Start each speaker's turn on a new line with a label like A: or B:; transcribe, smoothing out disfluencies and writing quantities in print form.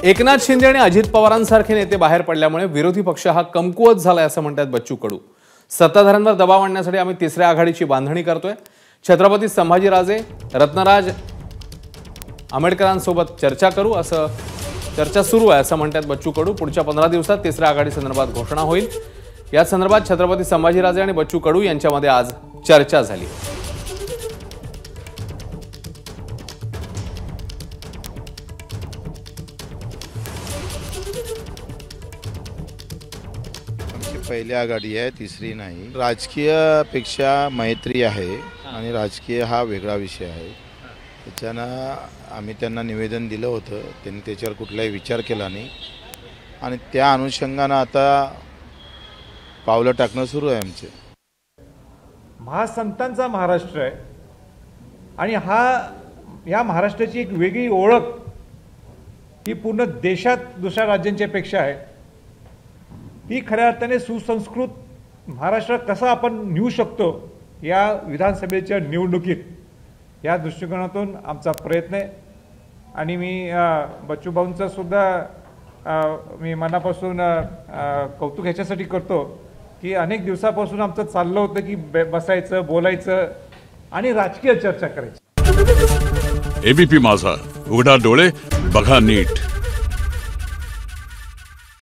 A: एकनाथ शिंदे आणि अजित पवारांसारखे नेते बाहेर पडल्यामुळे विरोधी पक्ष हा कमकुवत झालाय असं म्हणतात बच्चू कडू। सत्ताधाऱ्यांवर दबाव आणण्यासाठी आम्ही तिसऱ्या आघाडीची बांधणी करतोय। छत्रपती संभाजीराजे, रत्नराज आंबेडकरांसोबत चर्चा करू असं चर्चा सुरू आहे असं म्हणतात बच्चू कडू। पुढच्या 15 दिवसात तिसऱ्या आघाडी संदर्भात घोषणा होईल। या संदर्भात छत्रपती संभाजीराजे आणि बच्चू कडू यांच्यामध्ये आज चर्चा झाली।
B: पहिली आघाडी आहे, तिसरी नाही। राजकीय पेक्षा मैत्री आहे आणि राजकीय हा वेगळा विषय आहे। त्याच्यानं आम्ही त्यांना निवेदन दिलं होतं, त्यांनी त्याच्यावर कुठलाही विचार केला नाही आणि त्या अनुषंगानं आता पावलं टाकणं सुरू आहे आमचे।
C: महासंतांचा महाराष्ट्र आहे आणि या महाराष्ट्राची एक वेगळी ओळख ही पूर्ण देशात दुसऱ्या राज्यांच्या पेक्षा आहे। ही खऱ्या अर्थाने सुसंस्कृत महाराष्ट्र कसा आपण नेऊ शकतो या विधानसभेच्या निवडणुकीत या दृष्टिकोनातून आमचा प्रयत्न आहे। आणि मी बच्चू भाऊंचा सुद्धा मी मनापासून कौतुक ह्याच्यासाठी करतो की अनेक दिवसापासून आमचं चाललं होतं की बसायचं, बोलायचं आणि राजकीय चर्चा करायची।
D: एबीपी माझा, उघडा डोळे बघा नीट।